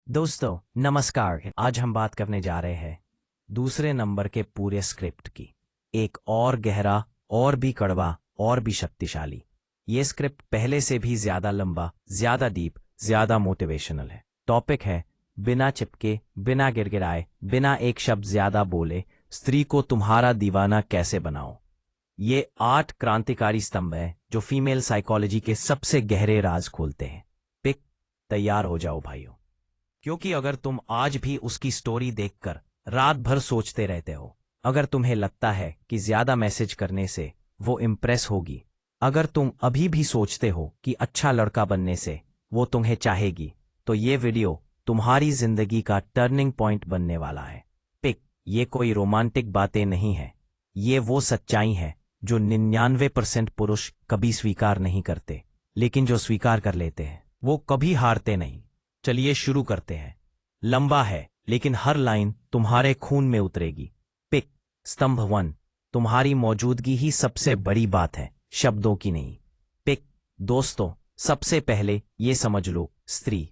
दोस्तों नमस्कार। आज हम बात करने जा रहे हैं दूसरे नंबर के पूरे स्क्रिप्ट की। एक और गहरा, और भी कड़वा, और भी शक्तिशाली। ये स्क्रिप्ट पहले से भी ज्यादा लंबा, ज्यादा डीप, ज्यादा मोटिवेशनल है। टॉपिक है बिना चिपके, बिना गिड़गिड़ाए, बिना एक शब्द ज्यादा बोले स्त्री को तुम्हारा दीवाना कैसे बनाओ। ये 8 क्रांतिकारी स्तंभ है जो फीमेल साइकोलॉजी के सबसे गहरे राज खोलते हैं। पिक तैयार हो जाओ भाइयों, क्योंकि अगर तुम आज भी उसकी स्टोरी देखकर रात भर सोचते रहते हो, अगर तुम्हें लगता है कि ज्यादा मैसेज करने से वो इम्प्रेस होगी, अगर तुम अभी भी सोचते हो कि अच्छा लड़का बनने से वो तुम्हें चाहेगी, तो ये वीडियो तुम्हारी जिंदगी का टर्निंग पॉइंट बनने वाला है। पिक ये कोई रोमांटिक बातें नहीं है, ये वो सच्चाई है जो 99% पुरुष कभी स्वीकार नहीं करते, लेकिन जो स्वीकार कर लेते हैं वो कभी हारते नहीं। चलिए शुरू करते हैं। लंबा है लेकिन हर लाइन तुम्हारे खून में उतरेगी। पिक स्तंभ 1, तुम्हारी मौजूदगी ही सबसे बड़ी बात है, शब्दों की नहीं। पिक दोस्तों, सबसे पहले ये समझ लो, स्त्री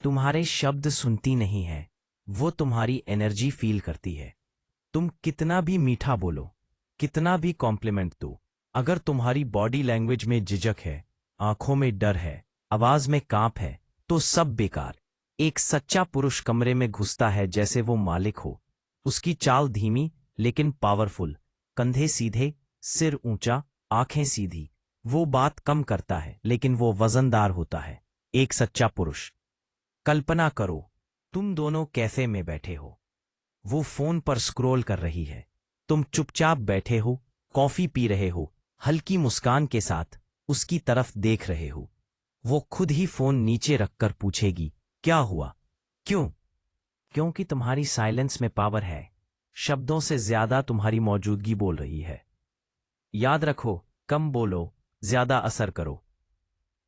तुम्हारे शब्द सुनती नहीं है, वो तुम्हारी एनर्जी फील करती है। तुम कितना भी मीठा बोलो, कितना भी कॉम्प्लीमेंट दो, अगर तुम्हारी बॉडी लैंग्वेज में झिझक है, आंखों में डर है, आवाज में कांप है, तो सब बेकार। एक सच्चा पुरुष कमरे में घुसता है जैसे वो मालिक हो। उसकी चाल धीमी लेकिन पावरफुल, कंधे सीधे, सिर ऊंचा, आंखें सीधी। वो बात कम करता है लेकिन वो वजनदार होता है। एक सच्चा पुरुष। कल्पना करो, तुम दोनों कैफे में बैठे हो, वो फोन पर स्क्रॉल कर रही है, तुम चुपचाप बैठे हो, कॉफी पी रहे हो, हल्की मुस्कान के साथ उसकी तरफ देख रहे हो। वो खुद ही फोन नीचे रखकर पूछेगी, क्या हुआ? क्यों? क्योंकि तुम्हारी साइलेंस में पावर है। शब्दों से ज्यादा तुम्हारी मौजूदगी बोल रही है। याद रखो, कम बोलो, ज्यादा असर करो।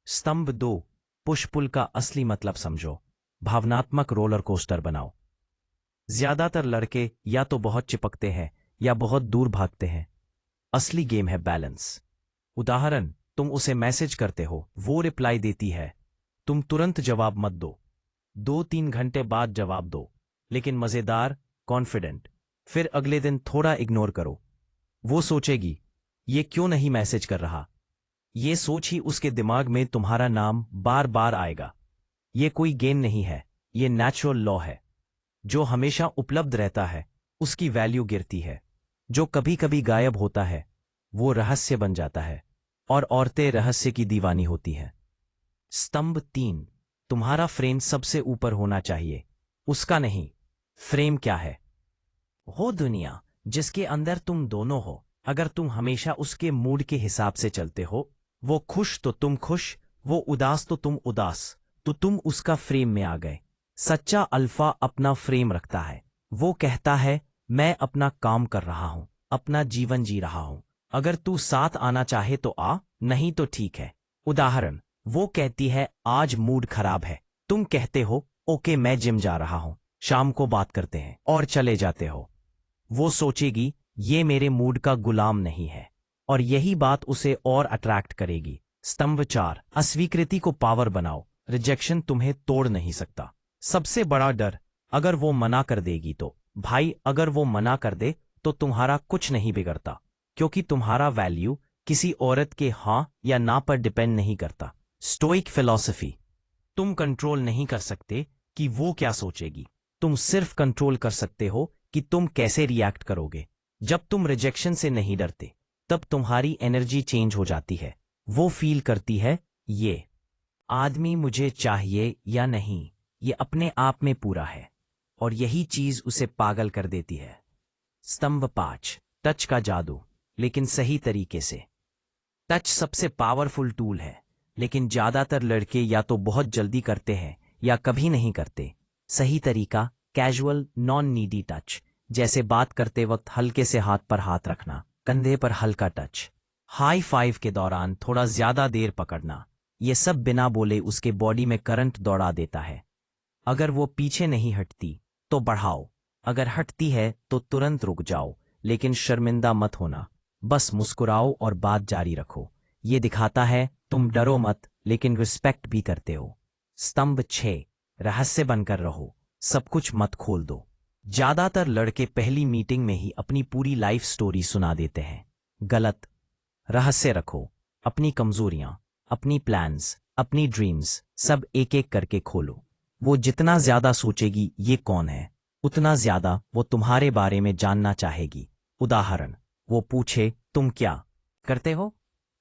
स्तंभ 2, पुश पुल का असली मतलब समझो। भावनात्मक रोलर कोस्टर बनाओ। ज्यादातर लड़के या तो बहुत चिपकते हैं या बहुत दूर भागते हैं। असली गेम है बैलेंस। उदाहरण, तुम उसे मैसेज करते हो, वो रिप्लाई देती है, तुम तुरंत जवाब मत दो, 2-3 घंटे बाद जवाब दो, लेकिन मजेदार, कॉन्फिडेंट। फिर अगले दिन थोड़ा इग्नोर करो। वो सोचेगी, ये क्यों नहीं मैसेज कर रहा। ये सोच ही उसके दिमाग में तुम्हारा नाम बार बार आएगा। ये कोई गेम नहीं है, ये नेचुरल लॉ है। जो हमेशा उपलब्ध रहता है उसकी वैल्यू गिरती है, जो कभी कभी गायब होता है वो रहस्य बन जाता है, और औरतें रहस्य की दीवानी होती हैं। स्तंभ 3, तुम्हारा फ्रेम सबसे ऊपर होना चाहिए, उसका नहीं। फ्रेम क्या है? वो दुनिया जिसके अंदर तुम दोनों हो। अगर तुम हमेशा उसके मूड के हिसाब से चलते हो, वो खुश तो तुम खुश, वो उदास तो तुम उदास, तो तुम उसका फ्रेम में आ गए। सच्चा अल्फा अपना फ्रेम रखता है। वो कहता है, मैं अपना काम कर रहा हूं, अपना जीवन जी रहा हूं, अगर तू साथ आना चाहे तो आ, नहीं तो ठीक है। उदाहरण, वो कहती है, आज मूड खराब है, तुम कहते हो, ओके मैं जिम जा रहा हूं, शाम को बात करते हैं, और चले जाते हो। वो सोचेगी, ये मेरे मूड का गुलाम नहीं है, और यही बात उसे और अट्रैक्ट करेगी। स्तंभ 4, अस्वीकृति को पावर बनाओ। रिजेक्शन तुम्हें तोड़ नहीं सकता। सबसे बड़ा डर, अगर वो मना कर देगी तो। भाई, अगर वो मना कर दे तो तुम्हारा कुछ नहीं बिगड़ता, क्योंकि तुम्हारा वैल्यू किसी औरत के हां या ना पर डिपेंड नहीं करता। स्टोइक फिलॉसफी, तुम कंट्रोल नहीं कर सकते कि वो क्या सोचेगी, तुम सिर्फ कंट्रोल कर सकते हो कि तुम कैसे रिएक्ट करोगे। जब तुम रिजेक्शन से नहीं डरते, तब तुम्हारी एनर्जी चेंज हो जाती है। वो फील करती है, ये आदमी मुझे चाहिए या नहीं, ये अपने आप में पूरा है, और यही चीज उसे पागल कर देती है। स्तंभ 5, टच का जादू, लेकिन सही तरीके से। टच सबसे पावरफुल टूल है, लेकिन ज्यादातर लड़के या तो बहुत जल्दी करते हैं या कभी नहीं करते। सही तरीका, कैजुअल नॉन नीडी टच, जैसे बात करते वक्त हल्के से हाथ पर हाथ रखना, कंधे पर हल्का टच, हाई फाइव के दौरान थोड़ा ज्यादा देर पकड़ना। ये सब बिना बोले उसके बॉडी में करंट दौड़ा देता है। अगर वो पीछे नहीं हटती तो बढ़ाओ, अगर हटती है तो तुरंत रुक जाओ, लेकिन शर्मिंदा मत होना, बस मुस्कुराओ और बात जारी रखो। ये दिखाता है तुम डरो मत, लेकिन रिस्पेक्ट भी करते हो। स्तंभ 6, रहस्य बनकर रहो, सब कुछ मत खोल दो। ज्यादातर लड़के पहली मीटिंग में ही अपनी पूरी लाइफ स्टोरी सुना देते हैं। गलत। रहस्य रखो, अपनी कमजोरियां, अपनी प्लान्स, अपनी ड्रीम्स सब एक एक करके खोलो। वो जितना ज्यादा सोचेगी ये कौन है, उतना ज्यादा वो तुम्हारे बारे में जानना चाहेगी। उदाहरण, वो पूछे तुम क्या करते हो,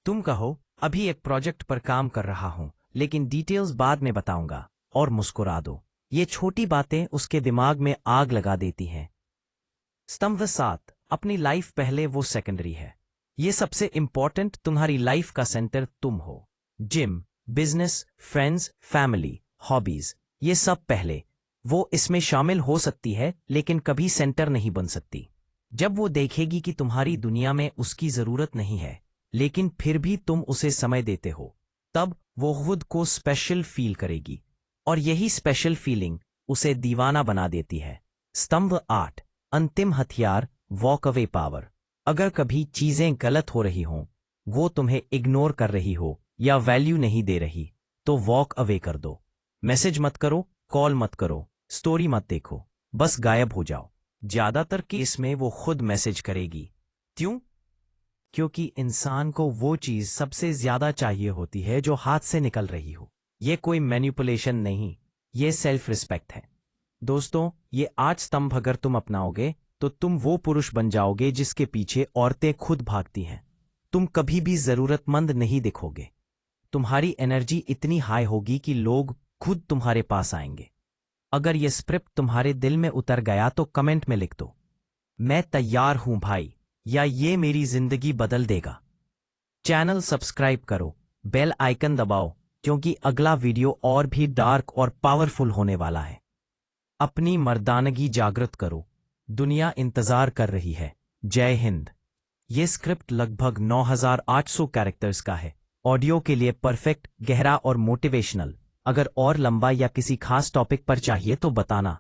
तुम कहो अभी एक प्रोजेक्ट पर काम कर रहा हूं लेकिन डिटेल्स बाद में बताऊंगा, और मुस्कुरा दो। ये छोटी बातें उसके दिमाग में आग लगा देती हैं। स्तंभ 7, अपनी लाइफ पहले वो सेकेंडरी है। ये सबसे इंपॉर्टेंट, तुम्हारी लाइफ का सेंटर तुम हो। Gym, business, friends, family, hobbies, ये सब पहले। वो इसमें शामिल हो सकती है लेकिन कभी सेंटर नहीं बन सकती। जब वो देखेगी कि तुम्हारी दुनिया में उसकी जरूरत नहीं है लेकिन फिर भी तुम उसे समय देते हो, तब वो खुद को स्पेशल फील करेगी, और यही स्पेशल फीलिंग उसे दीवाना बना देती है। स्तंभ 8, अंतिम हथियार, वॉक अवे पावर। अगर कभी चीजें गलत हो रही हों, वो तुम्हें इग्नोर कर रही हो या वैल्यू नहीं दे रही, तो वॉक अवे कर दो। मैसेज मत करो, कॉल मत करो, स्टोरी मत देखो, बस गायब हो जाओ। ज्यादातर केस में वो खुद मैसेज करेगी। क्यों? क्योंकि इंसान को वो चीज सबसे ज्यादा चाहिए होती है जो हाथ से निकल रही हो। ये कोई मैनिपुलेशन नहीं, ये सेल्फ रिस्पेक्ट है। दोस्तों, ये 8 स्तंभ अगर तुम अपनाओगे तो तुम वो पुरुष बन जाओगे जिसके पीछे औरतें खुद भागती हैं। तुम कभी भी जरूरतमंद नहीं दिखोगे। तुम्हारी एनर्जी इतनी हाई होगी कि लोग खुद तुम्हारे पास आएंगे। अगर ये स्क्रिप्ट तुम्हारे दिल में उतर गया तो कमेंट में लिख दो, मैं तैयार हूं भाई, या ये मेरी जिंदगी बदल देगा। चैनल सब्सक्राइब करो, बेल आइकन दबाओ, क्योंकि अगला वीडियो और भी डार्क और पावरफुल होने वाला है। अपनी मर्दानगी जागृत करो, दुनिया इंतजार कर रही है। जय हिंद। ये स्क्रिप्ट लगभग 9800 कैरेक्टर्स का है। ऑडियो के लिए परफेक्ट, गहरा और मोटिवेशनल। अगर और लंबा या किसी खास टॉपिक पर चाहिए तो बताना।